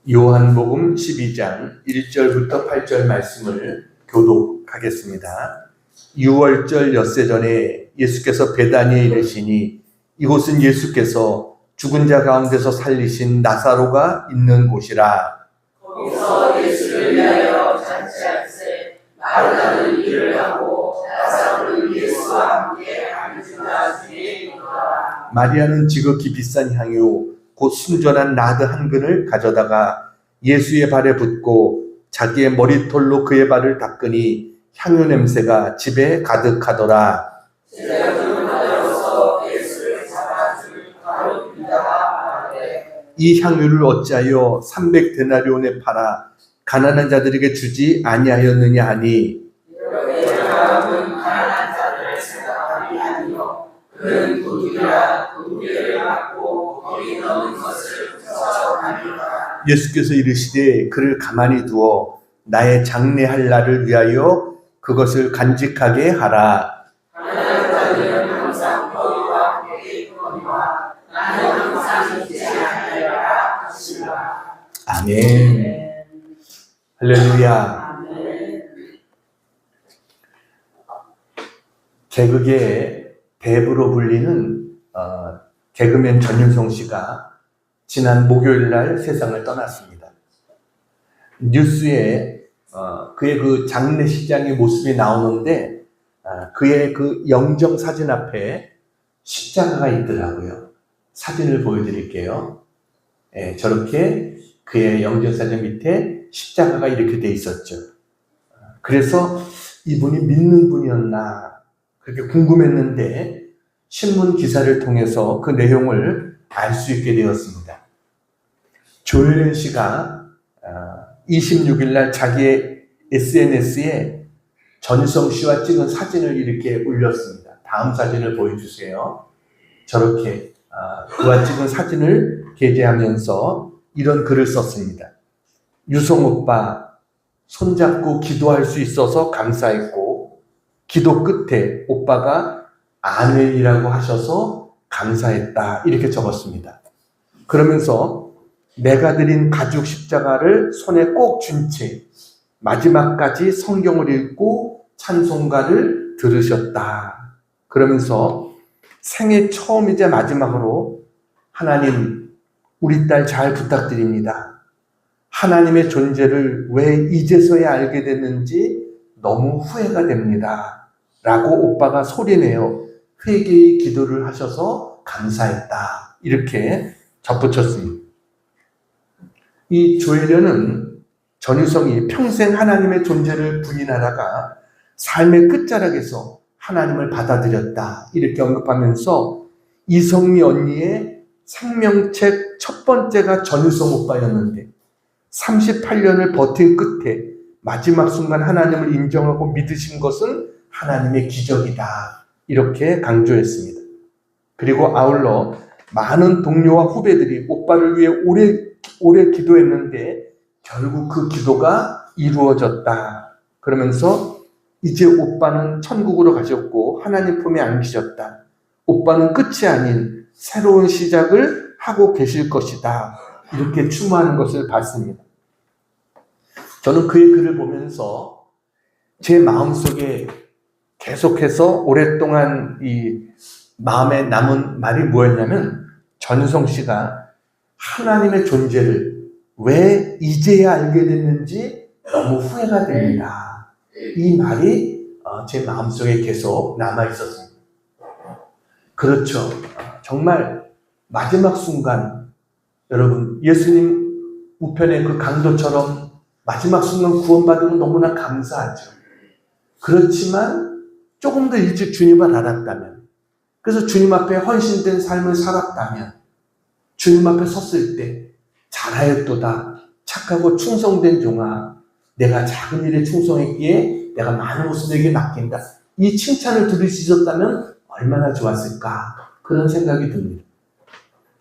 요한복음 12장 1절부터 8절 말씀을 교독하겠습니다. 6월절 엿새 전에 예수께서 베다니에 이르시니 이곳은 예수께서 죽은 자 가운데서 살리신 나사로가 있는 곳이라. 거기서 예수를 위하여 잔치할세 마르다는 일을 하고 나사로는 예수와 함께 앉은 자 중에 있더라. 마리아는 지극히 비싼 향유 곧 순전한 나드 한 근을 가져다가 예수의 발에 붓고 자기의 머리털로 그의 발을 닦으니 향유 냄새가 집에 가득하더라. 이 향유를 어찌하여 300데나리온에 팔아 가난한 자들에게 주지 아니하였느냐 하니, 그는 도둑이라 도둑에게 받고 거기 넣은 것을 훔쳐가니라. 예수께서 이르시되 그를 가만히 두어 나의 장례할 날을 위하여 그것을 간직하게 하라. 가난한 자들은 항상 너희와 함께 있거니와 나는 항상 있지 아니하리라 하시라. 아멘. 할렐루야. 개그계의 대부로 불리는 개그맨 전윤성 씨가 지난 목요일 날 세상을 떠났습니다. 뉴스에 그의 그 장례식장의 모습이 나오는데 그의 그 영정 사진 앞에 십자가가 있더라고요. 사진을 보여드릴게요. 저렇게 그의 영정 사진 밑에 십자가가 이렇게 돼 있었죠. 그래서 이분이 믿는 분이었나 그렇게 궁금했는데 신문 기사를 통해서 그 내용을 알 수 있게 되었습니다. 조혜련 씨가 26일 날 자기의 SNS에 전유성 씨와 찍은 사진을 이렇게 올렸습니다. 다음 사진을 보여주세요. 저렇게 그와 찍은 사진을 게재하면서 이런 글을 썼습니다. 유성 오빠 손잡고 기도할 수 있어서 감사했고 기도 끝에 오빠가 아멘이라고 하셔서 감사했다 이렇게 적었습니다. 그러면서 내가 드린 가죽 십자가를 손에 꼭 쥔 채 마지막까지 성경을 읽고 찬송가를 들으셨다. 그러면서 생애 처음이자 마지막으로 하나님 우리 딸 잘 부탁드립니다. 하나님의 존재를 왜 이제서야 알게 됐는지 너무 후회가 됩니다. 라고 오빠가 소리내어 회개의 기도를 하셔서 감사했다. 이렇게 덧붙였습니다. 이 조혜련은 전유성이 평생 하나님의 존재를 부인하다가 삶의 끝자락에서 하나님을 받아들였다. 이렇게 언급하면서 이성미 언니의 생명책 첫 번째가 전유성 오빠였는데 38년을 버틴 끝에 마지막 순간 하나님을 인정하고 믿으신 것은 하나님의 기적이다. 이렇게 강조했습니다. 그리고 아울러 많은 동료와 후배들이 오빠를 위해 오래 기도했는데 결국 그 기도가 이루어졌다. 그러면서 이제 오빠는 천국으로 가셨고 하나님 품에 안기셨다. 오빠는 끝이 아닌 새로운 시작을 하고 계실 것이다. 이렇게 추모하는 것을 봤습니다. 저는 그의 글을 보면서 제 마음속에 계속해서 오랫동안 이 마음에 남은 말이 뭐였냐면 전유성 씨가 하나님의 존재를 왜 이제야 알게 됐는지 너무 후회가 됩니다. 이 말이 제 마음속에 계속 남아있었습니다. 그렇죠. 정말 마지막 순간 여러분 예수님 우편의 그 강도처럼 마지막 순간 구원받으면 너무나 감사하죠. 그렇지만 조금 더 일찍 주님을 알았다면 그래서 주님 앞에 헌신된 삶을 살았다면 주님 앞에 섰을 때 잘하였도다 착하고 충성된 종아 내가 작은 일에 충성했기에 내가 많은 것을 내게 맡긴다. 이 칭찬을 들을 수 있었다면 얼마나 좋았을까 그런 생각이 듭니다.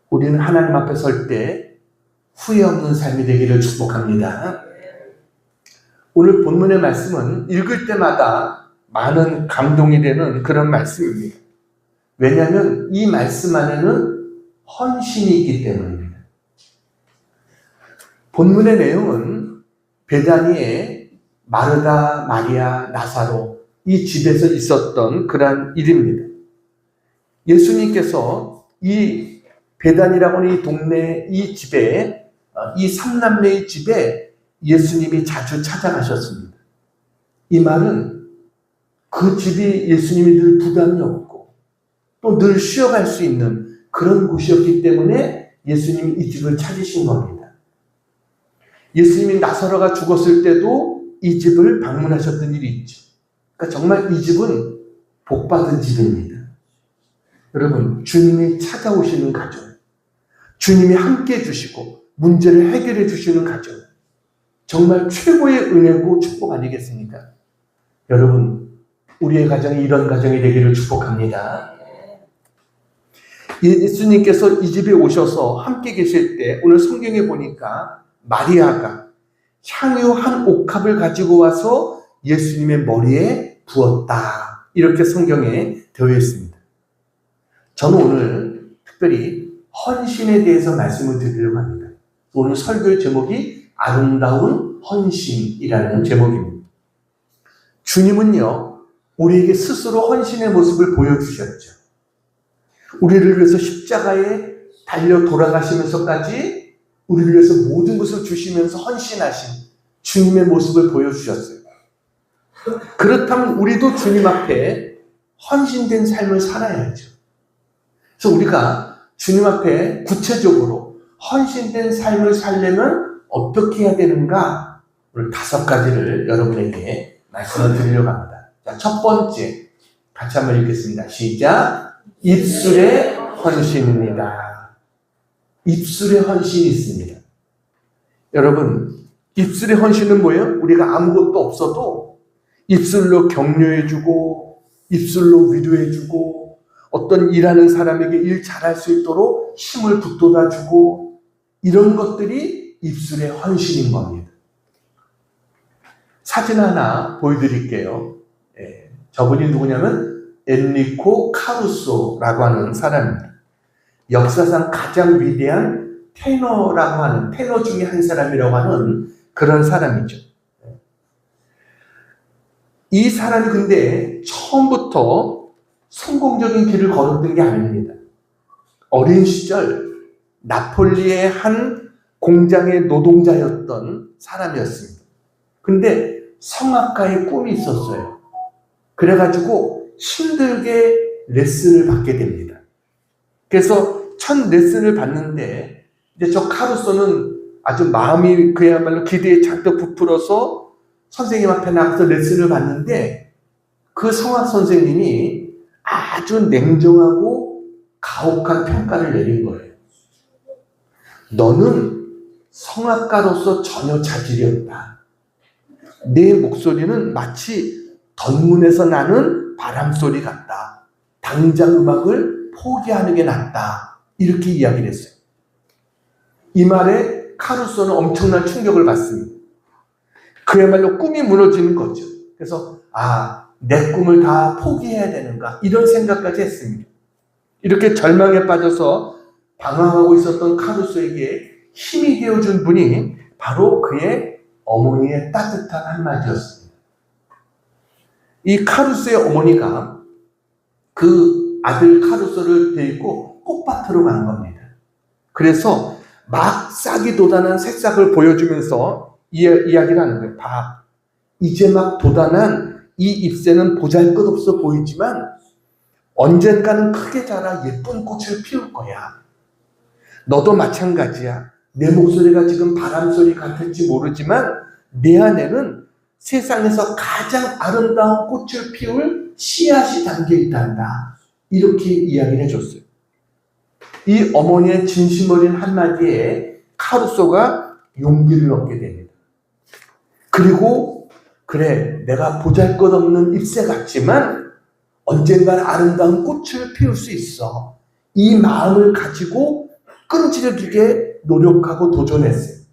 우리는 하나님 앞에 설 때 후회 없는 삶이 되기를 축복합니다. 오늘 본문의 말씀은 읽을 때마다 많은 감동이 되는 그런 말씀입니다. 왜냐하면 이 말씀 안에는 헌신이 있기 때문입니다. 본문의 내용은 베다니에 마르다, 마리아, 나사로 이 집에서 있었던 그러한 일입니다. 예수님께서 이 베단이라고 하는 이 동네 이 집에, 이 삼남매의 집에 예수님이 자주 찾아가셨습니다. 이 말은 그 집이 예수님이 늘 부담이 없고 또 늘 쉬어갈 수 있는 그런 곳이었기 때문에 예수님이 이 집을 찾으신 겁니다. 예수님이 나사로가 죽었을 때도 이 집을 방문하셨던 일이 있죠. 그러니까 정말 이 집은 복받은 집입니다. 여러분, 주님이 찾아오시는 가정, 주님이 함께 해주시고 문제를 해결해 주시는 가정, 정말 최고의 은혜고 축복 아니겠습니까? 여러분, 우리의 가정이 이런 가정이 되기를 축복합니다. 예수님께서 이 집에 오셔서 함께 계실 때 오늘 성경에 보니까 마리아가 향유 한 옥합을 가지고 와서 예수님의 머리에 부었다. 이렇게 성경에 되어 있습니다. 저는 오늘 특별히 헌신에 대해서 말씀을 드리려고 합니다. 오늘 설교의 제목이 아름다운 헌신이라는 제목입니다. 주님은요, 우리에게 스스로 헌신의 모습을 보여주셨죠. 우리를 위해서 십자가에 달려 돌아가시면서까지 우리를 위해서 모든 것을 주시면서 헌신하신 주님의 모습을 보여주셨어요. 그렇다면 우리도 주님 앞에 헌신된 삶을 살아야죠. 그래서 우리가 주님 앞에 구체적으로 헌신된 삶을 살려면 어떻게 해야 되는가? 오늘 5가지를 여러분에게 말씀을 드리려고 합니다. 자, 첫 번째, 같이 한번 읽겠습니다. 시작. 입술의 헌신입니다. 입술의 헌신이 있습니다. 여러분, 입술의 헌신은 뭐예요? 우리가 아무것도 없어도 입술로 격려해주고 입술로 위로해주고 어떤 일하는 사람에게 일 잘할 수 있도록 힘을 북돋아주고 이런 것들이 입술의 헌신인 겁니다. 사진 하나 보여드릴게요. 저분이 누구냐면 엔리코 카루소라고 하는 사람입니다. 역사상 가장 위대한 테너라고 하는, 테너 중에 한 사람이라고 하는 그런 사람이죠. 이 사람이 근데 처음부터 성공적인 길을 걸었던 게 아닙니다. 어린 시절 나폴리의 한 공장의 노동자였던 사람이었습니다. 근데 성악가의 꿈이 있었어요. 그래가지고 힘들게 레슨을 받게 됩니다. 그래서 첫 레슨을 받는데 이제 저 카루소는 아주 마음이 그야말로 기대에 잔뜩 부풀어서 선생님 앞에 나가서 레슨을 받는데 그 성악 선생님이 아주 냉정하고 가혹한 평가를 내린 거예요. 너는 성악가로서 전혀 자질이 없다. 내 목소리는 마치 덧문에서 나는 바람소리 같다. 당장 음악을 포기하는 게 낫다. 이렇게 이야기를 했어요. 이 말에 카루소는 엄청난 충격을 받습니다. 그야말로 꿈이 무너지는 거죠. 그래서 내 꿈을 다 포기해야 되는가 이런 생각까지 했습니다. 이렇게 절망에 빠져서 방황하고 있었던 카루소에게 힘이 되어준 분이 바로 그의 어머니의 따뜻한 한마디였습니다. 이 카루소의 어머니가 그 아들 카루소를 데리고 꽃밭으로 간 겁니다. 그래서 막 싹이 돋아난 새싹을 보여주면서 이야기를 하는 거예요. 이제 막 돋아난 이 잎새는 보잘것없어 보이지만 언젠가는 크게 자라 예쁜 꽃을 피울 거야. 너도 마찬가지야. 내 목소리가 지금 바람소리 같을지 모르지만 내 안에는 세상에서 가장 아름다운 꽃을 피울 씨앗이 담겨 있단다. 이렇게 이야기를 해줬어요. 이 어머니의 진심 어린 한마디에 카루소가 용기를 얻게 됩니다. 그리고 그래, 내가 보잘것없는 잎새 같지만 언젠가는 아름다운 꽃을 피울 수 있어. 이 마음을 가지고 끈질기게 노력하고 도전했어요.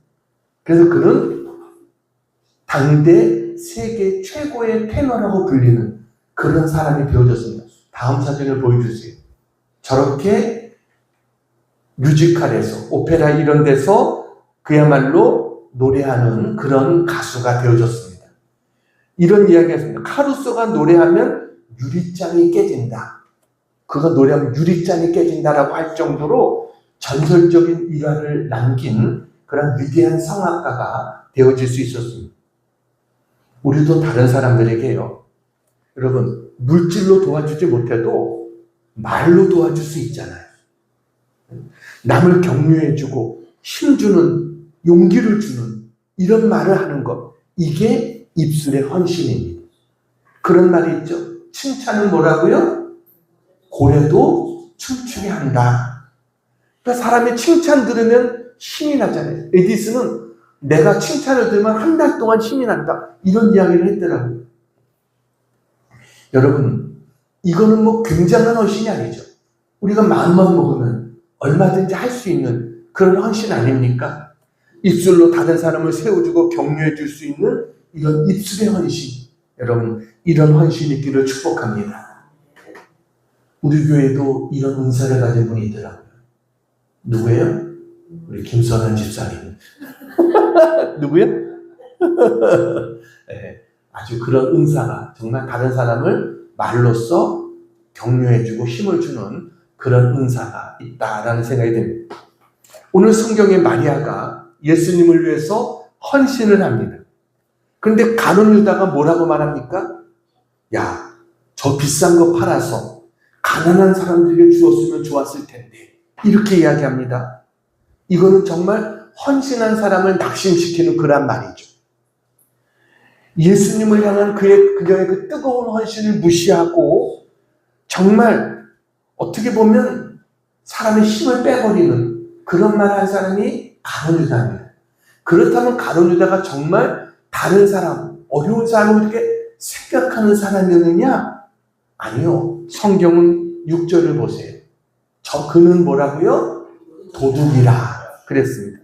그래서 그는 당대 세계 최고의 테너라고 불리는 그런 사람이 되어졌습니다. 다음 사진을 보여주세요. 저렇게 뮤지컬에서, 오페라 이런 데서 그야말로 노래하는 그런 가수가 되어줬습니다. 이런 이야기가 있습니다. 카루소가 노래하면 유리잔이 깨진다. 그가 노래하면 유리잔이 깨진다라고 할 정도로 전설적인 일화를 남긴 그런 위대한 성악가가 되어질 수 있었습니다. 우리도 다른 사람들에게요, 여러분, 물질로 도와주지 못해도 말로 도와줄 수 있잖아요. 남을 격려해주고 힘주는, 용기를 주는 이런 말을 하는 것, 이게 입술의 헌신입니다. 그런 말이 있죠. 칭찬은 뭐라고요? 고래도 춤추게 한다. 그러니까 사람이 칭찬 들으면 힘이 나잖아요. 에디슨은 내가 칭찬을 들으면 한 달 동안 힘이 난다, 이런 이야기를 했더라고요. 여러분, 이거는 뭐 굉장한 헌신이 아니죠. 우리가 마음만 먹으면 얼마든지 할 수 있는 그런 헌신 아닙니까? 입술로 다른 사람을 세워주고 격려해 줄 수 있는 이런 입술의 헌신. 여러분, 이런 헌신이 있기를 축복합니다. 우리 교회도 이런 은사를 가진 분이 있더라고요. 누구예요? 우리 김선한 집사님. 누구요? 네, 아주 그런 은사가 정말 다른 사람을 말로써 격려해주고 힘을 주는 그런 은사가 있다라는 생각이 듭니다. 오늘 성경에 마리아가 예수님을 위해서 헌신을 합니다. 그런데 가룟 유다가 뭐라고 말합니까? 야, 저 비싼 거 팔아서 가난한 사람들에게 주었으면 좋았을 텐데, 이렇게 이야기합니다. 이거는 정말 헌신한 사람을 낙심시키는 그런 말이죠. 예수님을 향한 그녀의 그 뜨거운 헌신을 무시하고 정말 어떻게 보면 사람의 힘을 빼버리는 그런 말을 한 사람이 가룟 유다입니다. 그렇다면 가룟 유다가 정말 다른 사람, 어려운 사람을 이렇게 생각하는 사람이었느냐? 아니요. 성경은 6절을 보세요. 그는 뭐라고요? 도둑이라 그랬습니다.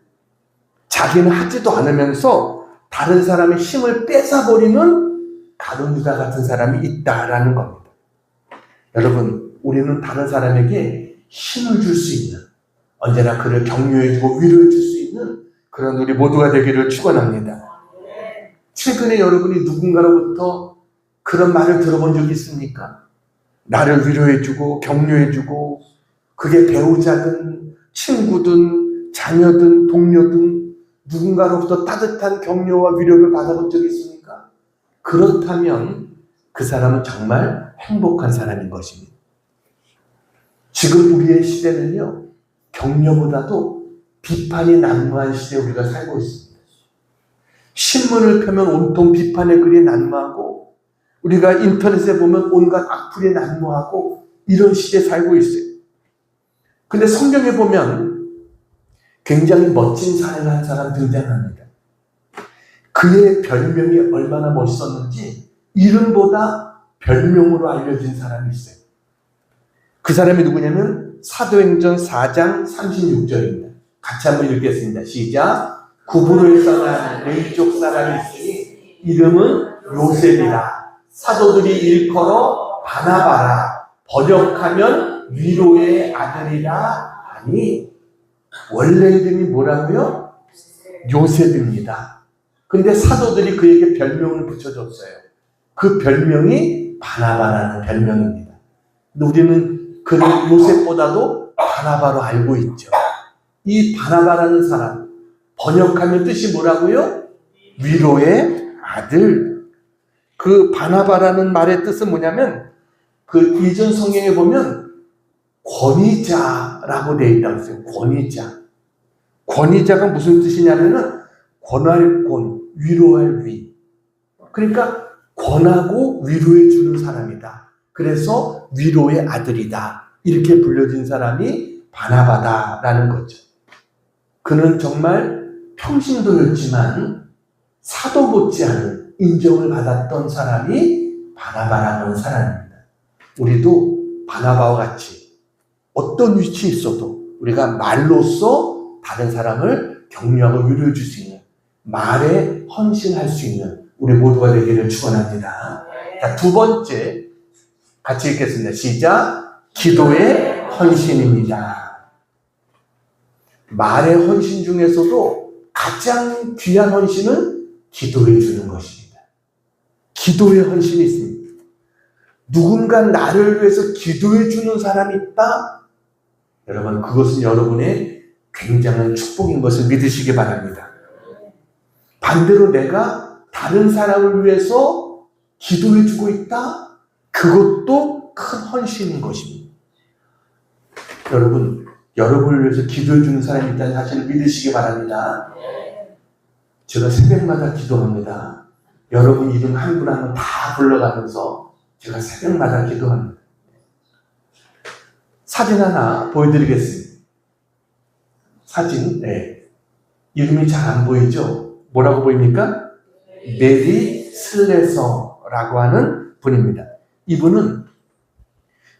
자기는 하지도 않으면서 다른 사람의 힘을 뺏어버리는 가룟 유다 같은 사람이 있다라는 겁니다. 여러분, 우리는 다른 사람에게 힘을 줄 수 있는, 언제나 그를 격려해주고 위로해 줄 수 있는 그런 우리 모두가 되기를 축원합니다. 최근에 여러분이 누군가로부터 그런 말을 들어본 적이 있습니까? 나를 위로해주고 격려해주고, 그게 배우자든 친구든 자녀든 동료든 누군가로부터 따뜻한 격려와 위로를 받아본 적이 있습니까? 그렇다면 그 사람은 정말 행복한 사람인 것입니다. 지금 우리의 시대는요, 격려보다도 비판이 난무한 시대에 우리가 살고 있습니다. 신문을 펴면 온통 비판의 글이 난무하고, 우리가 인터넷에 보면 온갖 악플이 난무하고, 이런 시대에 살고 있어요. 근데 성경에 보면 굉장히 멋진 사례를 한 사람 등장합니다. 그의 별명이 얼마나 멋있었는지 이름보다 별명으로 알려진 사람이 있어요. 그 사람이 누구냐면 사도행전 4장 36절입니다. 같이 한번 읽겠습니다. 시작. 구브로에서 난 레위족 사람이 있으니 이름은 요셉이라. 사도들이 일컬어 바나바라. 번역하면 위로의 아들이라 하니, 원래 이름이 뭐라고요? 요셉입니다. 근데 사도들이 그에게 별명을 붙여줬어요. 그 별명이 바나바라는 별명입니다. 근데 우리는 그를 요셉보다도 바나바로 알고 있죠. 이 바나바라는 사람, 번역하면 뜻이 뭐라고요? 위로의 아들. 그 바나바라는 말의 뜻은 뭐냐면, 그 이전 성경에 보면 권위자라고 되어 있다고 했어요. 권위자. 권위자가 무슨 뜻이냐면은 권할 권, 위로할 위. 그러니까 권하고 위로해 주는 사람이다. 그래서 위로의 아들이다. 이렇게 불려진 사람이 바나바다라는 거죠. 그는 정말 평신도였지만 사도 못지않은 인정을 받았던 사람이 바나바라는 하는 사람입니다. 우리도 바나바와 같이 어떤 위치에 있어도 우리가 말로써 다른 사람을 격려하고 위로해 줄 수 있는, 말에 헌신할 수 있는 우리 모두가 되기를 축원합니다. 자, 두 번째 같이 읽겠습니다. 시작. 기도의 헌신입니다. 말의 헌신 중에서도 가장 귀한 헌신은 기도해 주는 것입니다. 기도의 헌신이 있습니다. 누군가 나를 위해서 기도해 주는 사람이 있다? 여러분, 그것은 여러분의 굉장한 축복인 것을 믿으시기 바랍니다. 반대로 내가 다른 사람을 위해서 기도해 주고 있다? 그것도 큰 헌신인 것입니다. 여러분, 여러분을 위해서 기도해 주는 사람이 있다는 사실을 믿으시기 바랍니다. 제가 새벽마다 기도합니다. 여러분 이름 한 분 한 분 다 불러가면서 제가 새벽마다 기도합니다. 사진 하나 보여드리겠습니다. 사진, 이름이 잘 안 보이죠? 뭐라고 보입니까? 메리 슬레서라고 하는 분입니다. 이분은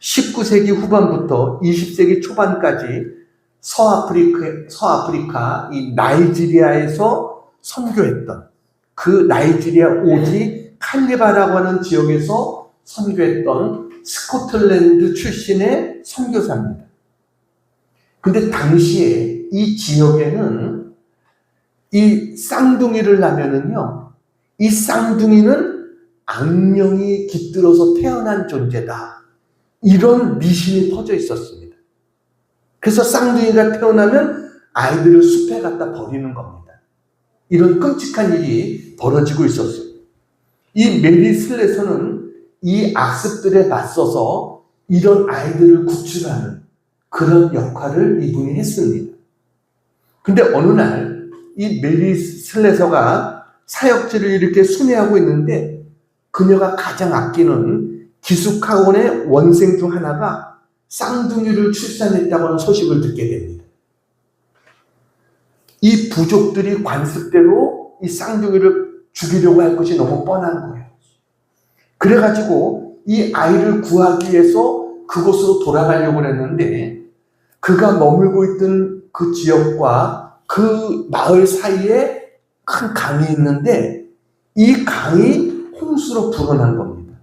19세기 후반부터 20세기 초반까지 서아프리카 이 나이지리아에서 선교했던, 그 나이지리아 오지 칼리바라고 하는 지역에서 선교했던 스코틀랜드 출신의 선교사입니다. 근데 당시에 이 지역에는 이 쌍둥이를 낳으면은요, 이 쌍둥이는 악령이 깃들어서 태어난 존재다, 이런 미신이 퍼져 있었습니다. 그래서 쌍둥이가 태어나면 아이들을 숲에 갖다 버리는 겁니다. 이런 끔찍한 일이 벌어지고 있었어요. 이 메리 슬레서는 이 악습들에 맞서서 이런 아이들을 구출하는 그런 역할을 이분이 했습니다. 근데 어느 날 이 메리 슬레서가 사역지를 이렇게 순회하고 있는데 그녀가 가장 아끼는 기숙학원의 원생 중 하나가 쌍둥이를 출산했다고 하는 소식을 듣게 됩니다. 이 부족들이 관습대로 이 쌍둥이를 죽이려고 할 것이 너무 뻔한 거예요. 그래가지고 이 아이를 구하기 위해서 그곳으로 돌아가려고 했는데 그가 머물고 있던 그 지역과 그 마을 사이에 큰 강이 있는데 이 강이 홍수로 불어난 겁니다.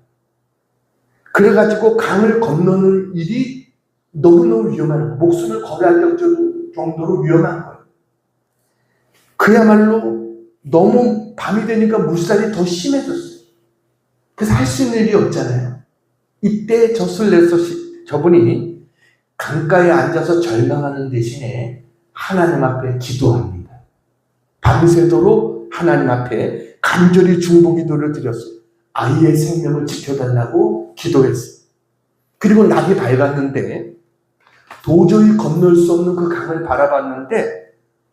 그래가지고 강을 건너는 일이 너무너무 위험한 거예요. 목숨을 걸어야 될 정도로 위험한 거예요. 그야말로 너무 밤이 되니까 물살이 더 심해졌어요. 그래서 할 수 있는 일이 없잖아요. 이때 저분이 강가에 앉아서 절망하는 대신에 하나님 앞에 기도합니다. 밤새도록 하나님 앞에 간절히 중보기도를 드렸어요. 아이의 생명을 지켜달라고 기도했어요. 그리고 낙이 밝았는데 도저히 건널 수 없는 그 강을 바라봤는데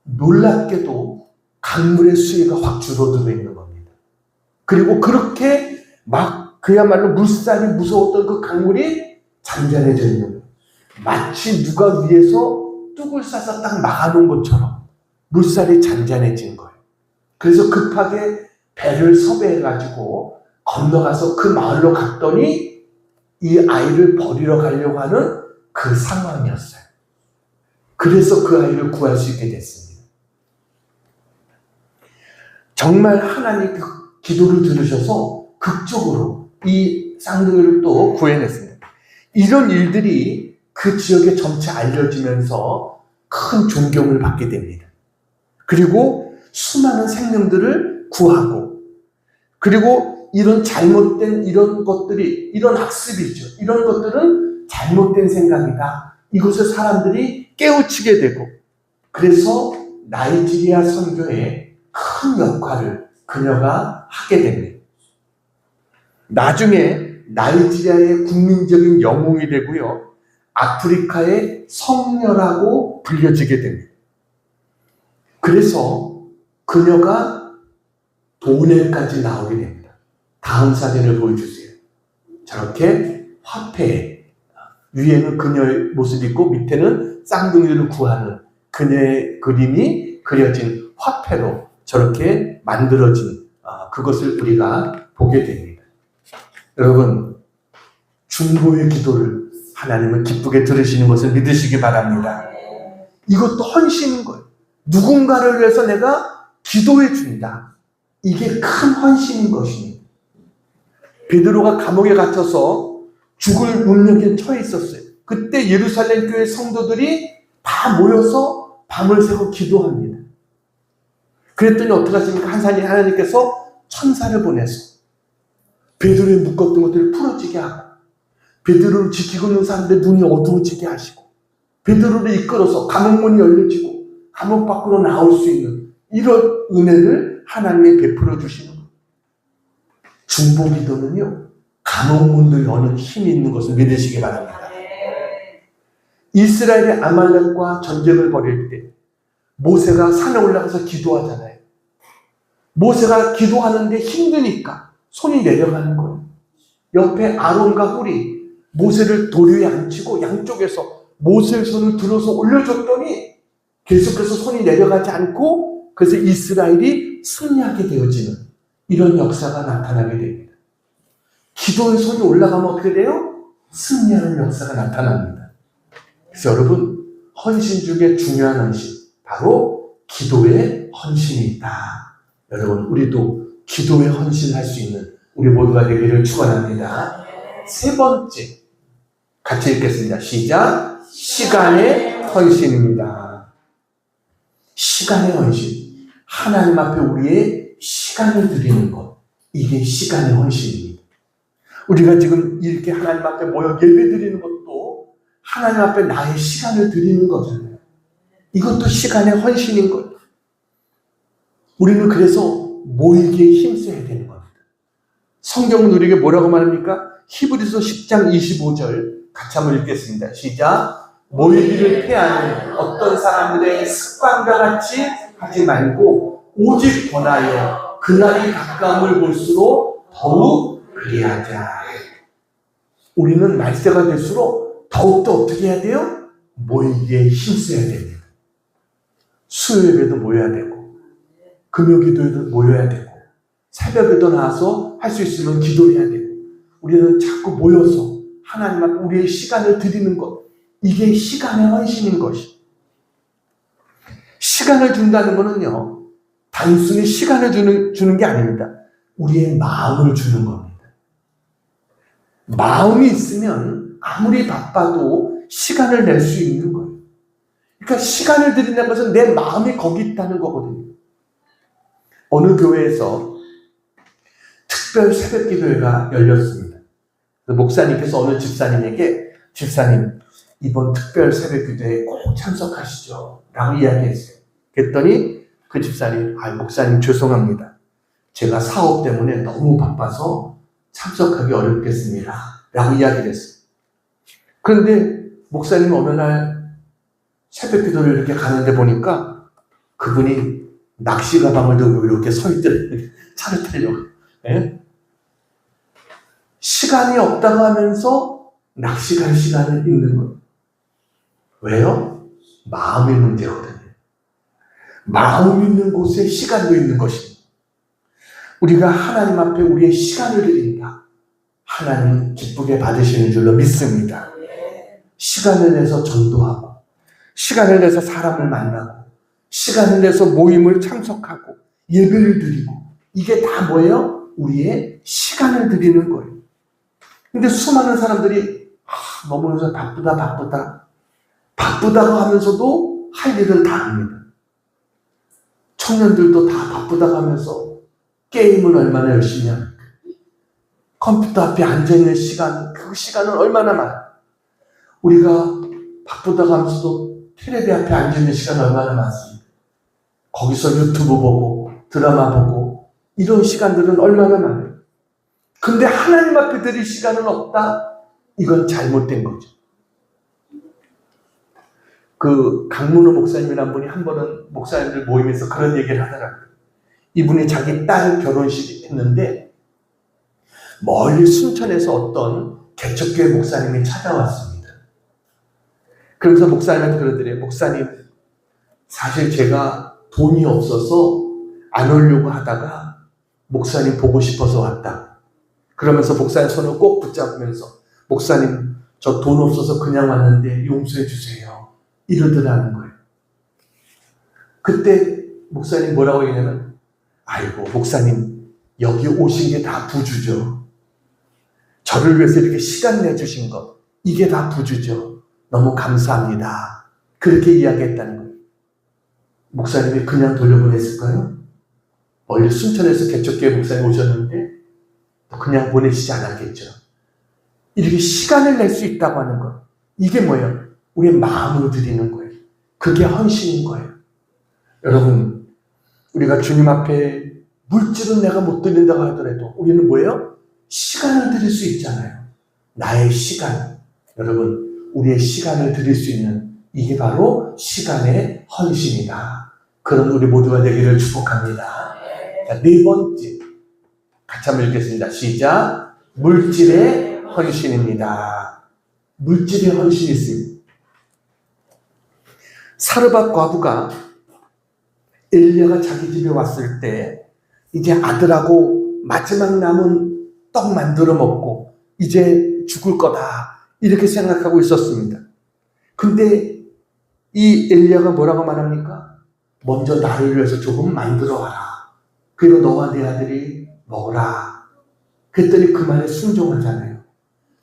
놀랍게도 강물의 수위가 확 줄어들어 있는 겁니다. 그리고 그렇게 막 그야말로 물살이 무서웠던 그 강물이 잔잔해져 있는 거예요. 마치 누가 위에서 뚝을 싸서 딱 막아놓은 것처럼 물살이 잔잔해진 거예요. 그래서 급하게 배를 섭외해가지고 건너가서 그 마을로 갔더니 이 아이를 버리러 가려고 하는 그 상황이었어요. 그래서 그 아이를 구할 수 있게 됐습니다. 정말 하나님 그 기도를 들으셔서 극적으로 이 쌍둥이를 또 구해냈습니다. 이런 일들이 그 지역에 점차 알려지면서 큰 존경을 받게 됩니다. 그리고 수많은 생명들을 구하고, 그리고 이런 잘못된 이런 것들이, 이런 학습이죠. 이런 것들은 잘못된 생각이다. 이것을 사람들이 깨우치게 되고, 그래서 나이지리아 선교에 큰 역할을 그녀가 하게 됩니다. 나중에 나이지리아의 국민적인 영웅이 되고요. 아프리카의 성녀라고 불려지게 됩니다. 그래서 그녀가 도네까지 나오게 됩니다. 다음 사진을 보여주세요. 저렇게 화폐 위에는 그녀의 모습이 있고 밑에는 쌍둥이를 구하는 그녀의 그림이 그려진 화폐로 저렇게 만들어진 그것을 우리가 보게 됩니다. 여러분, 중보의 기도를 하나님은 기쁘게 들으시는 것을 믿으시기 바랍니다. 이것도 헌신인 거예요. 누군가를 위해서 내가 기도해 준다. 이게 큰 헌신인 것입니다. 베드로가 감옥에 갇혀서 죽을 운명에 처해 있었어요. 그때 예루살렘 교회 성도들이 다 모여서 밤을 새고 기도합니다. 그랬더니 어떻게 하십니까? 하나님께서 천사를 보내서 베드로의 묶었던 것들을 풀어지게 하고, 베드로를 지키고 있는 사람들의 눈이 어두워지게 하시고, 베드로를 이끌어서 감옥문이 열려지고 감옥 밖으로 나올 수 있는 이런 은혜를 하나님이 베풀어 주시는 거예요. 중보기도는요, 감옥문을 여는 힘이 있는 것을 믿으시기 바랍니다. 이스라엘이 아말렉과 전쟁을 벌일 때 모세가 산에 올라가서 기도하잖아요. 모세가 기도하는데 힘드니까 손이 내려가는 거예요. 옆에 아론과 훌이 모세를 돌 위에 앉히고 양쪽에서 모세의 손을 들어서 올려줬더니 계속해서 손이 내려가지 않고, 그래서 이스라엘이 승리하게 되어지는 이런 역사가 나타나게 됩니다. 기도의 손이 올라가면 어떻게 돼요? 승리하는 역사가 나타납니다. 그래서 여러분, 헌신 중에 중요한 헌신, 바로 기도의 헌신이 있다. 여러분, 우리도 기도의 헌신할 수 있는 우리 모두가 되기를 축원합니다. 세 번째, 같이 읽겠습니다. 시작. 시간의 헌신입니다. 시간의 헌신. 하나님 앞에 우리의 시간을 드리는 것. 이게 시간의 헌신입니다. 우리가 지금 이렇게 하나님 앞에 모여 예배 드리는 것도 하나님 앞에 나의 시간을 드리는 거잖아요. 이것도 시간의 헌신인 거예요. 우리는 그래서 모이기에 힘써야 되는 겁니다. 성경은 우리에게 뭐라고 말합니까? 히브리서 10장 25절 같이 한번 읽겠습니다. 시작. 모이기를 피하는 어떤 사람들의 습관과 같이 하지 말고 오직 권하여 그날이 가까움을 볼수록 더욱 그리하자. 우리는 날짜가 될수록 더욱더 어떻게 해야 돼요? 모이기에 힘써야 됩니다. 수요예배도 모여야 되고, 금요기도에도 모여야 되고, 새벽에도 나와서 할 수 있으면 기도해야 되고, 우리는 자꾸 모여서 하나님 앞에 우리의 시간을 드리는 것, 이게 시간의 헌신인 것이. 시간을 준다는 것은요, 단순히 시간을 주는 게 아닙니다. 우리의 마음을 주는 겁니다. 마음이 있으면 아무리 바빠도 시간을 낼 수 있는 거예요. 그러니까 시간을 드린다는 것은 내 마음이 거기 있다는 거거든요. 어느 교회에서 특별 새벽 기도회가 열렸습니다. 목사님께서 어느 집사님에게, 집사님, 이번 특별 새벽 기도회에 꼭 참석하시죠 라고 이야기했어요. 그랬더니 그 집사님, 목사님 죄송합니다. 제가 사업 때문에 너무 바빠서 참석하기 어렵겠습니다 라고 이야기를 했어요. 그런데 목사님 어느 날 새벽 기도를 이렇게 가는데 보니까 그분이 낚시 가방을 들고 이렇게 서 있더래요. 차를 타려고. 예? 시간이 없다고 하면서 낚시 갈 시간을 있는 거예요. 왜요? 마음의 문제거든요. 마음 있는 곳에 시간도 있는 것입니다. 우리가 하나님 앞에 우리의 시간을 드린다. 하나님은 기쁘게 받으시는 줄로 믿습니다. 시간을 내서 전도하고, 시간을 내서 사람을 만나고, 시간을 내서 모임을 참석하고, 예배를 드리고, 이게 다 뭐예요? 우리의 시간을 드리는 거예요. 근데 수많은 사람들이 너무 바쁘다고 하면서도 할 일은 다 합니다. 청년들도 다 바쁘다고 하면서 게임은 얼마나 열심히 합니까? 컴퓨터 앞에 앉아있는 시간, 그 시간은 얼마나 많아요. 우리가 바쁘다고 하면서도 텔레비 앞에 앉아있는 시간은 얼마나 많습니까? 거기서 유튜브 보고 드라마 보고 이런 시간들은 얼마나 많아요. 근데 하나님 앞에 드릴 시간은 없다? 이건 잘못된 거죠. 그 강문호 목사님이라는 분이 한 번은 목사님들 모임에서 그런 얘기를 하더라고요. 이분이 자기 딸 결혼식 했는데 멀리 순천에서 어떤 개척교회 목사님이 찾아왔습니다. 그러면서 목사님한테 그러더래요. 목사님, 사실 제가 돈이 없어서 안 오려고 하다가 목사님 보고 싶어서 왔다. 그러면서 목사님 손을 꼭 붙잡으면서 목사님, 저 돈 없어서 그냥 왔는데 용서해 주세요. 이러더라는 거예요. 그때 목사님 뭐라고 얘기냐면, 아이고 목사님, 여기 오신 게 다 부주죠. 저를 위해서 이렇게 시간 내주신 것, 이게 다 부주죠. 너무 감사합니다. 그렇게 이야기했다는 거예요. 목사님이 그냥 돌려보냈을까요? 멀리 순천에서 개척교회 목사님 오셨는데 그냥 보내시지 않았겠죠. 이렇게 시간을 낼 수 있다고 하는 것, 이게 뭐예요? 우리의 마음으로 드리는 거예요. 그게 헌신인 거예요. 여러분, 우리가 주님 앞에 물질은 내가 못 드린다고 하더라도 우리는 뭐예요? 시간을 드릴 수 있잖아요. 나의 시간. 여러분, 우리의 시간을 드릴 수 있는 이게 바로 시간의 헌신이다. 그런 우리 모두가 되기를 축복합니다. 자, 네 번째. 같이 한번 읽겠습니다. 시작. 물질의 헌신입니다. 물질의 헌신이 있습니다. 사르밧 과부가 엘리야가 자기 집에 왔을 때 이제 아들하고 마지막 남은 떡 만들어 먹고 이제 죽을 거다 이렇게 생각하고 있었습니다. 근데 이 엘리야가 뭐라고 말합니까? 먼저 나를 위해서 조금 만들어 와라. 그리고 너와 네 아들이 먹으라. 그랬더니 그 말에 순종하잖아요.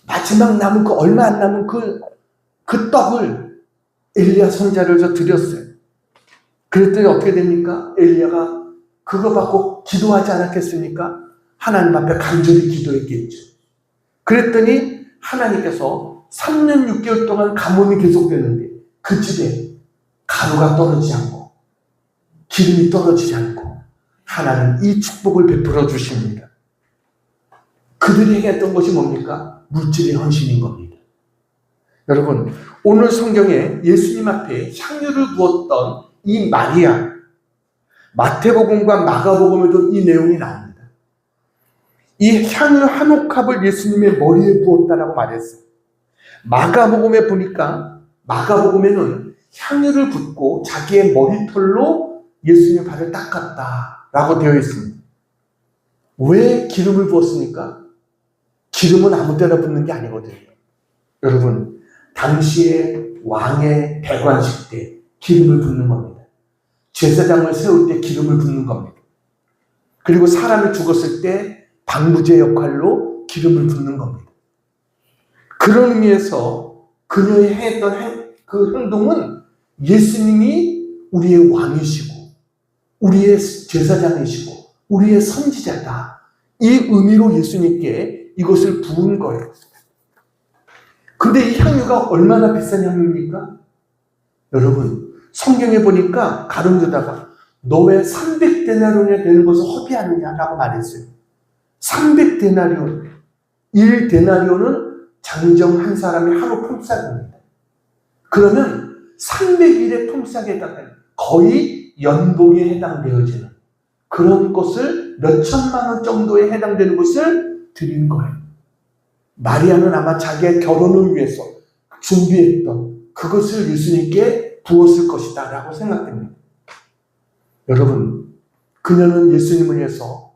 마지막 남은 그 얼마 안 남은 그 떡을 엘리야 손자를 드렸어요. 그랬더니 어떻게 됩니까? 엘리야가 그거 받고 기도하지 않았겠습니까? 하나님 앞에 간절히 기도했겠죠. 그랬더니 하나님께서 3년 6개월 동안 가뭄이 계속되는데 그 집에 가루가 떨어지지 않고 기름이 떨어지지 않고 하나님 이 축복을 베풀어 주십니다. 그들이 행했던 것이 뭡니까? 물질의 헌신인 겁니다. 여러분, 오늘 성경에 예수님 앞에 향유를 부었던 이 마리아, 마태복음과 마가복음에도 이 내용이 나옵니다. 이 향유 한 옥합을 예수님의 머리에 부었다라고 말했어요. 마가복음에 보니까 마가복음에는 향유를 붓고 자기의 머리털로 예수님의 발을 닦았다라고 되어 있습니다. 왜 기름을 부었습니까? 기름은 아무 때나 붓는 게 아니거든요. 여러분, 당시에 왕의 대관식 때 기름을 붓는 겁니다. 제사장을 세울 때 기름을 붓는 겁니다. 그리고 사람이 죽었을 때 방부제 역할로 기름을 붓는 겁니다. 그런 의미에서 그녀의 했던 그 행동은 예수님이 우리의 왕이시고 우리의 제사장이시고 우리의 선지자다. 이 의미로 예수님께 이것을 부은 거예요. 근데 이 향유가 얼마나 비싼 향유입니까? 여러분, 성경에 보니까 가룟유다가 너 왜 300데나리온이 되는 것을 허비하느냐라고 말했어요. 300데나리온. 1데나리온은 장정 한 사람이 하루 품삯입니다. 그러면 300일의 품삯에다가 거의 연봉에 해당되어지는 그런 것을 몇 천만 원 정도에 해당되는 것을 드린 거예요. 마리아는 아마 자기의 결혼을 위해서 준비했던 그것을 예수님께 부었을 것이다 라고 생각됩니다. 여러분, 그녀는 예수님을 위해서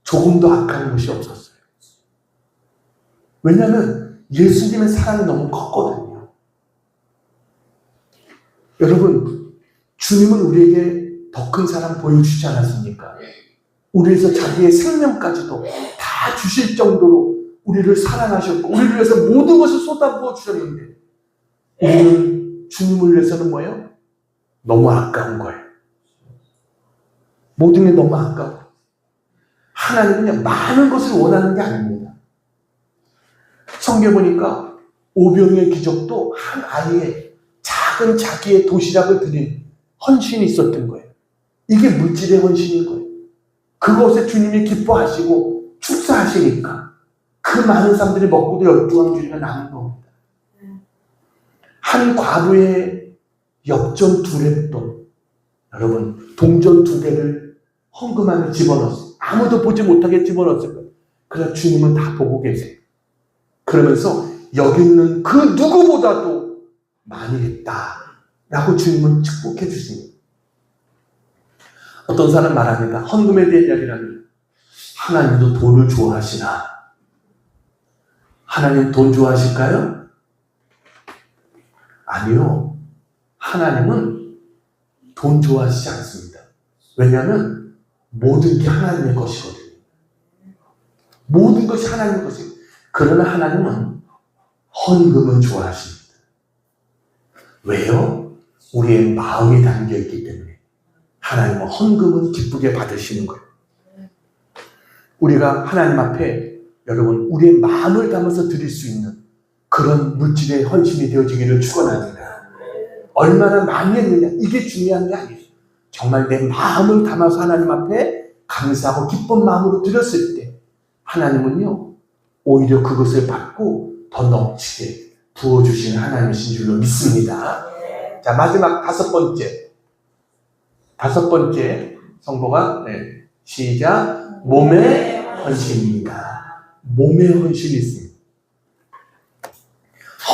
조금도 아까운 것이 없었어요. 왜냐하면 예수님의 사랑이 너무 컸거든요. 여러분, 주님은 우리에게 더 큰 사랑 보여주지 않았습니까? 우리에서 자기의 생명까지도 다 주실 정도로 우리를 사랑하셨고 우리를 위해서 모든 것을 쏟아부어 주셨는데 우리는 주님을 위해서는 뭐예요? 너무 아까운 거예요. 모든 게 너무 아까워. 하나님은 많은 것을 원하는 게 아닙니다. 성경 보니까 오병이의 기적도 한 아이의 작은 자기의 도시락을 드린 헌신이 있었던 거예요. 이게 물질의 헌신인 거예요. 그것에 주님이 기뻐하시고 축사하시니까 그 많은 사람들이 먹고도 12왕주리가 남은 겁니다. 한 과부의 엽전 2렙돈, 여러분 동전 2개를 헌금 안에 집어넣었어요. 아무도 보지 못하게 집어넣었을 거예요. 그러나 주님은 다 보고 계세요. 그러면서 여기 있는 그 누구보다도 많이 했다라고 주님은 축복해 주십니다. 어떤 사람 말합니다. 헌금에 대한 이야기라면 하나님도 돈을 좋아하시나? 하나님 돈 좋아하실까요? 아니요. 하나님은 돈 좋아하시지 않습니다. 왜냐하면 모든 게 하나님의 것이거든요. 모든 것이 하나님의 것이에요. 그러나 하나님은 헌금은 좋아하십니다. 왜요? 우리의 마음이 담겨있기 때문에 하나님은 헌금은 기쁘게 받으시는 거예요. 우리가 하나님 앞에 여러분 우리의 마음을 담아서 드릴 수 있는 그런 물질의 헌신이 되어지기를 축원합니다. 얼마나 많이 했느냐 이게 중요한 게 아니에요. 정말 내 마음을 담아서 하나님 앞에 감사하고 기쁜 마음으로 드렸을 때 하나님은요 오히려 그것을 받고 더 넘치게 부어주시는 하나님이신 줄로 믿습니다. 자, 마지막 다섯 번째 성도가 시작. 몸의 헌신입니다. 몸의 헌신이 있습니다.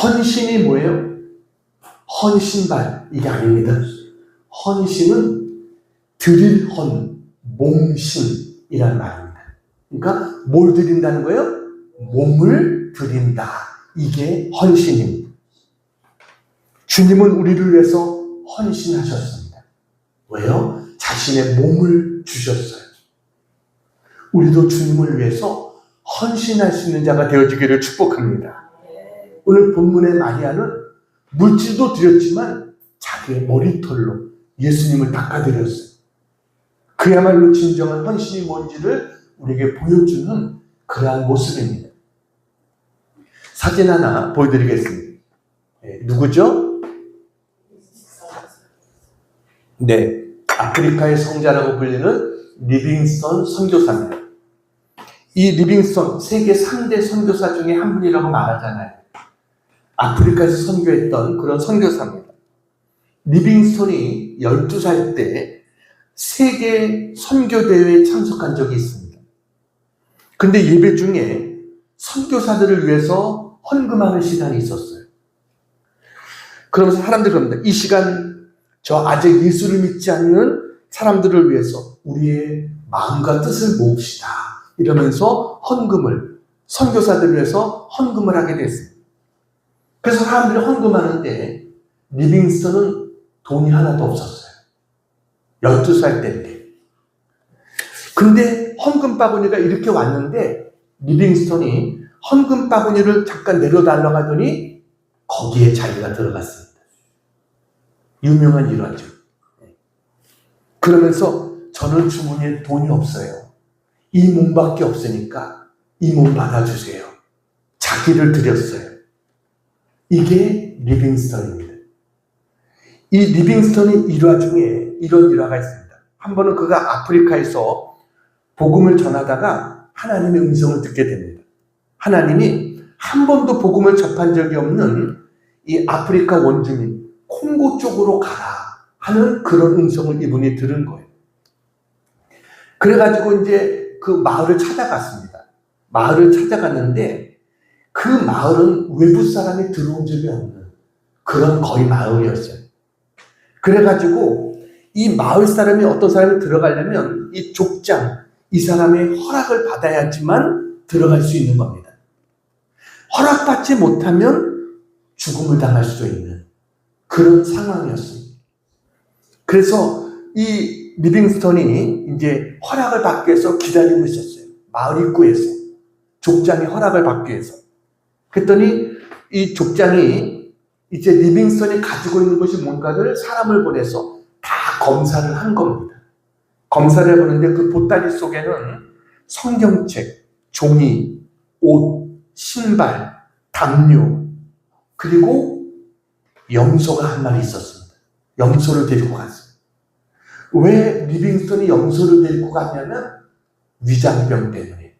헌신이 뭐예요? 헌신발 이게 아닙니다. 헌신은 드릴 헌, 몸신이라는 말입니다. 그러니까 뭘 드린다는 거예요? 몸을 드린다. 이게 헌신입니다. 주님은 우리를 위해서 헌신하셨습니다. 왜요? 자신의 몸을 주셨어요. 우리도 주님을 위해서 헌신할 수 있는 자가 되어지기를 축복합니다. 오늘 본문의 마리아는 물질도 드렸지만 자기의 머리털로 예수님을 닦아드렸어요. 그야말로 진정한 헌신이 뭔지를 우리에게 보여주는 그러한 모습입니다. 사진 하나 보여드리겠습니다. 누구죠? 네, 아프리카의 성자라고 불리는 리빙스턴 선교사입니다. 이 리빙스턴 세계 3대 선교사 중에 한 분이라고 말하잖아요. 아프리카에서 선교했던 그런 선교사입니다. 리빙스턴이 12살 때 세계 선교대회에 참석한 적이 있습니다. 근데 예배 중에 선교사들을 위해서 헌금하는 시간이 있었어요. 그러면서 사람들이 그럽니다. 이 시간 저 아직 예수를 믿지 않는 사람들을 위해서 우리의 마음과 뜻을 모읍시다. 이러면서 선교사들을 위해서 헌금을 하게 됐습니다. 그래서 사람들이 헌금하는데 리빙스턴은 돈이 하나도 없었어요. 12살 때인데. 근데 헌금 바구니가 이렇게 왔는데 리빙스턴이 헌금 바구니를 잠깐 내려달라고 하더니 거기에 자기가 들어갔습니다. 유명한 일화죠. 그러면서 저는 주머니에 돈이 없어요. 이 몸밖에 없으니까 이 몸 받아주세요. 자기를 드렸어요. 이게 리빙스턴입니다. 이 리빙스턴의 일화 중에 이런 일화가 있습니다. 한 번은 그가 아프리카에서 복음을 전하다가 하나님의 음성을 듣게 됩니다. 하나님이 한 번도 복음을 접한 적이 없는 이 아프리카 원주민 콩고 쪽으로 가라 하는 그런 음성을 이분이 들은 거예요. 그래가지고 이제 그 마을을 찾아갔습니다. 마을을 찾아갔는데 그 마을은 외부 사람이 들어온 적이 없는 그런 거의 마을이었어요. 그래가지고 이 마을 사람이 어떤 사람이 들어가려면 이 족장, 이 사람의 허락을 받아야지만 들어갈 수 있는 겁니다. 허락받지 못하면 죽음을 당할 수도 있는 그런 상황이었습니다. 그래서 이 리빙스턴이 이제 허락을 받기 위해서 기다리고 있었어요. 마을 입구에서. 족장이 허락을 받기 위해서. 그랬더니 이 족장이 이제 리빙스턴이 가지고 있는 것이 뭔가를 사람을 보내서 다 검사를 한 겁니다. 검사를 해보는데 그 보따리 속에는 성경책, 종이, 옷, 신발, 담요, 그리고 염소가 한 마리 있었습니다. 염소를 데리고 갔어요. 왜 리빙스턴이 염소를 데리고 갔냐면 위장병 때문에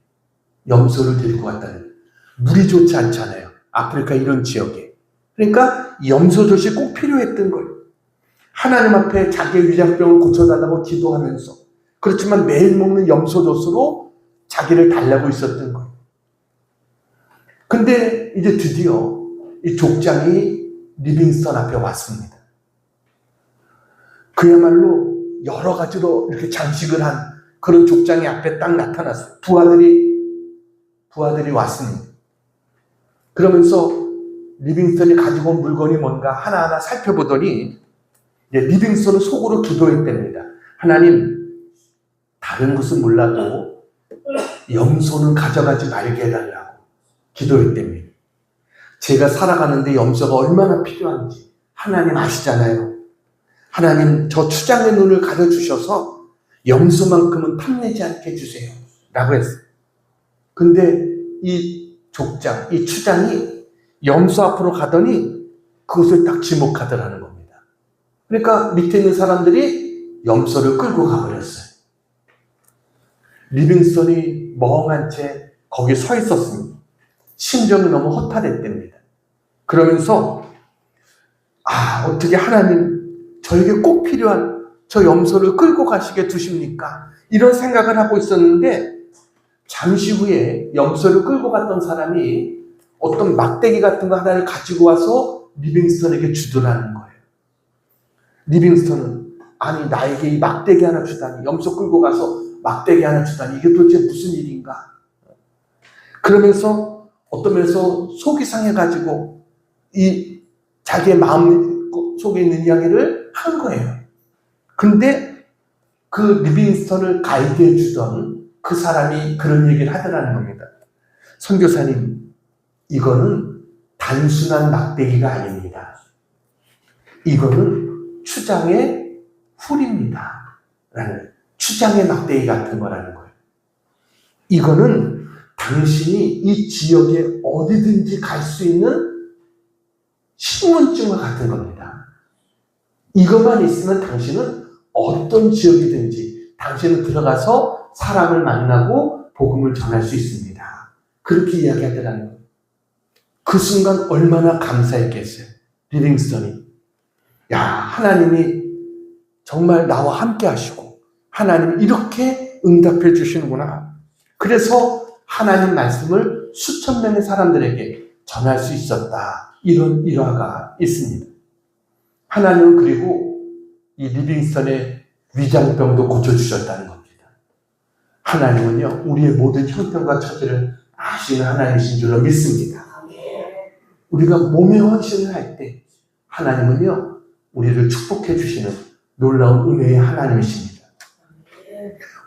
염소를 데리고 갔다는 거예요. 물이 좋지 않잖아요. 아프리카 이런 지역에. 그러니까 염소젖이 꼭 필요했던 거예요. 하나님 앞에 자기의 위장병을 고쳐달라고 기도하면서 그렇지만 매일 먹는 염소젖으로 자기를 달라고 있었던 거예요. 근데 이제 드디어 이 족장이 리빙스턴 앞에 왔습니다. 그야말로 여러 가지로 이렇게 장식을 한 그런 족장이 앞에 딱 나타났어요. 부하들이 왔습니다. 그러면서 리빙스턴이 가지고 온 물건이 뭔가 하나하나 살펴보더니 리빙스턴은 속으로 기도했답니다. 하나님, 다른 것은 몰라도 염소는 가져가지 말게 해달라고 기도했답니다. 제가 살아가는데 염소가 얼마나 필요한지 하나님 아시잖아요. 하나님, 저 추장의 눈을 가려주셔서 염소만큼은 탐내지 않게 해주세요. 라고 했어요. 근데 이 족장, 이 추장이 염소 앞으로 가더니 그것을 딱 지목하더라는 겁니다. 그러니까 밑에 있는 사람들이 염소를 끌고 가버렸어요. 리빙스턴이 멍한 채 거기 서 있었습니다. 심정이 너무 허탈했답니다. 그러면서 어떻게 하나님 저에게 꼭 필요한 저 염소를 끌고 가시게 두십니까? 이런 생각을 하고 있었는데 잠시 후에 염소를 끌고 갔던 사람이 어떤 막대기 같은 거 하나를 가지고 와서 리빙스턴에게 주더라는 거예요. 리빙스턴은 아니 나에게 이 막대기 하나 주다니, 염소 끌고 가서 막대기 하나 주다니, 이게 도대체 무슨 일인가? 그러면서 어떤 면에서 속이 상해가지고 이 자기의 마음 속에 있는 이야기를 한 거예요. 근데 그 리빙스턴을 가이드해 주던 그 사람이 그런 얘기를 하더라는 겁니다. 선교사님, 이거는 단순한 막대기가 아닙니다. 이거는 추장의 훌입니다. 라는, 추장의 막대기 같은 거라는 거예요. 이거는 당신이 이 지역에 어디든지 갈 수 있는 신분증과 같은 겁니다. 이것만 있으면 당신은 어떤 지역이든지 당신은 들어가서 사람을 만나고 복음을 전할 수 있습니다. 그렇게 이야기하더라는 거예요. 그 순간 얼마나 감사했겠어요. 리빙스턴이. 야, 하나님이 정말 나와 함께 하시고 하나님이 이렇게 응답해 주시는구나. 그래서 하나님 말씀을 수천 명의 사람들에게 전할 수 있었다. 이런 일화가 있습니다. 하나님은 그리고 이 리빙스턴의 위장병도 고쳐주셨다는 겁니다. 하나님은요, 우리의 모든 형편과 처지를 아시는 하나님이신 줄로 믿습니다. 우리가 몸의 헌신을 할 때 하나님은요, 우리를 축복해 주시는 놀라운 은혜의 하나님이십니다.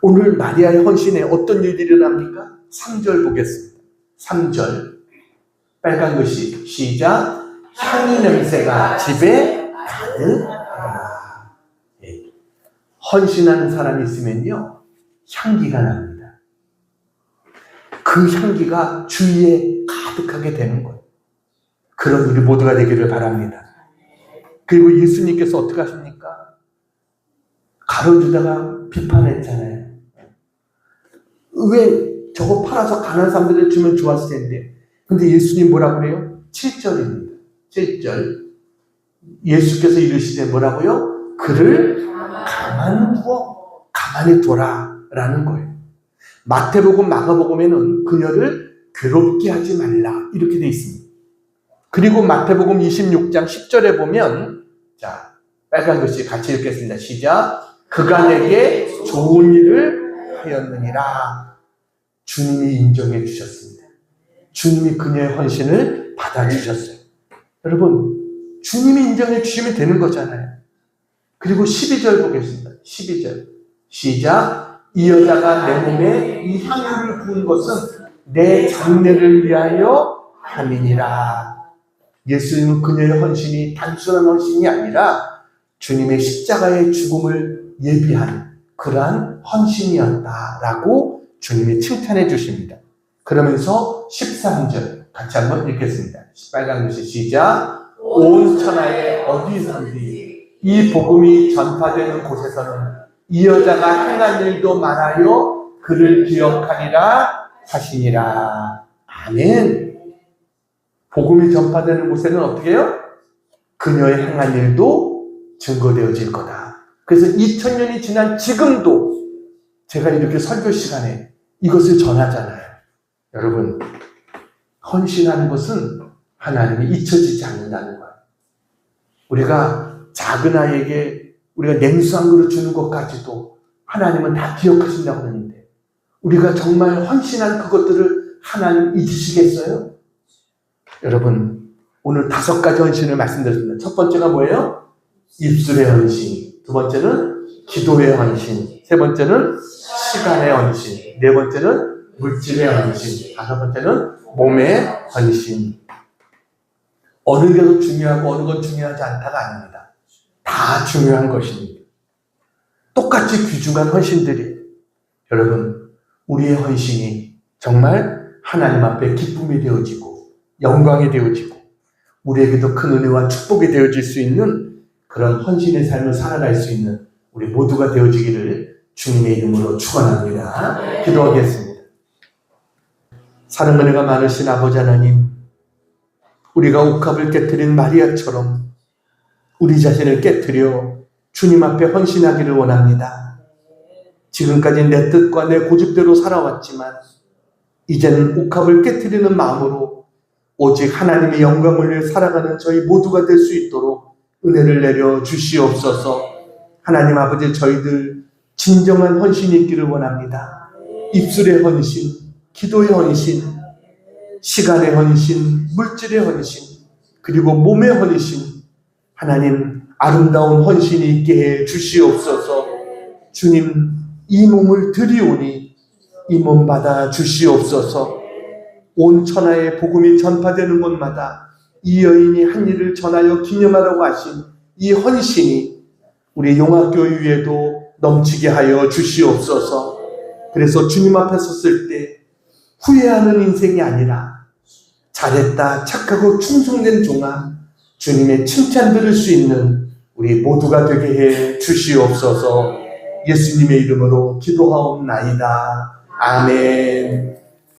오늘 마리아의 헌신에 어떤 일이 일어납니까? 3절 보겠습니다. 3절 빨간 글씨 시작. 향유 냄새가 집에 가득하다. 헌신하는 사람이 있으면요, 향기가 납니다. 그 향기가 주위에 가득하게 되는 거예요. 그런 우리 모두가 되기를 바랍니다. 그리고 예수님께서 어떻게 하십니까? 가로주다가 비판했잖아요. 왜 저거 팔아서 가난한 사람들을 주면 좋았을 텐데. 근데 예수님 뭐라고 그래요? 7절입니다. 7절. 예수께서 이르시되 뭐라고요? 그를 가만히 둬라 라는 거예요. 마태복음, 마가복음에는 그녀를 괴롭게 하지 말라 이렇게 돼 있습니다. 그리고 마태복음 26장 10절에 보면, 자, 빨간 글씨 같이 읽겠습니다. 시작. 그가 내게 좋은 일을 하였느니라. 주님이 인정해 주셨습니다. 주님이 그녀의 헌신을 받아주셨어요. 여러분, 주님이 인정해 주시면 되는 거잖아요. 그리고 12절 보겠습니다. 12절. 시작. 이 여자가 내 몸에 이 향유를 부은 것은 내 장례를 위하여 함이니라. 예수님은 그녀의 헌신이 단순한 헌신이 아니라 주님의 십자가의 죽음을 예비한 그러한 헌신이었다라고 주님이 칭찬해 주십니다. 그러면서 13절 같이 한번 읽겠습니다. 빨간 글씨 시작. 온 천하에 어디서든지 이 복음이 전파되는 곳에서는 이 여자가 행한 일도 말하여 그를 기억하리라 하시니라. 아멘. 복음이 전파되는 곳에는 어떻게 해요? 그녀의 행한 일도 증거되어질 거다. 그래서 2000년이 지난 지금도 제가 이렇게 설교 시간에 이것을 전하잖아요. 여러분, 헌신하는 것은 하나님이 잊혀지지 않는다는 거예요. 우리가 작은 아이에게 우리가 냉수 한 그릇 주는 것까지도 하나님은 다 기억하신다고 하는데 우리가 정말 헌신한 그것들을 하나님 잊으시겠어요? 여러분, 오늘 5가지 헌신을 말씀드렸습니다. 첫 번째가 뭐예요? 입술의 헌신. 두 번째는 기도의 헌신. 세 번째는 시간의 헌신. 네 번째는 물질의 헌신. 다섯 번째는 몸의 헌신. 어느 게 더 중요하고 어느 건 중요하지 않다가 아닙니다. 다 중요한 것입니다. 똑같이 귀중한 헌신들이 여러분, 우리의 헌신이 정말 하나님 앞에 기쁨이 되어지고 영광이 되어지고 우리에게도 큰 은혜와 축복이 되어질 수 있는 그런 헌신의 삶을 살아갈 수 있는 우리 모두가 되어지기를 주님의 이름으로 축원합니다. 기도하겠습니다. 사랑 은혜가 많으신 아버지 하나님, 우리가 옥합을 깨트린 마리아처럼 우리 자신을 깨트려 주님 앞에 헌신하기를 원합니다. 지금까지 내 뜻과 내 고집대로 살아왔지만 이제는 옥합을 깨트리는 마음으로 오직 하나님의 영광을 위해 살아가는 저희 모두가 될 수 있도록 은혜를 내려 주시옵소서. 하나님 아버지, 저희들 진정한 헌신이 있기를 원합니다. 입술의 헌신, 기도의 헌신, 시간의 헌신, 물질의 헌신, 그리고 몸의 헌신, 하나님 아름다운 헌신이 있게 해 주시옵소서. 주님, 이 몸을 드리오니 이 몸 받아 주시옵소서. 온 천하에 복음이 전파되는 곳마다 이 여인이 한 일을 전하여 기념하라고 하신 이 헌신이 우리 용학교회 위에도 넘치게 하여 주시옵소서. 그래서 주님 앞에 섰을 때 후회하는 인생이 아니라 잘했다, 착하고 충성된 종아, 주님의 칭찬 들을 수 있는 우리 모두가 되게 해 주시옵소서. 예수님의 이름으로 기도하옵나이다. 아멘.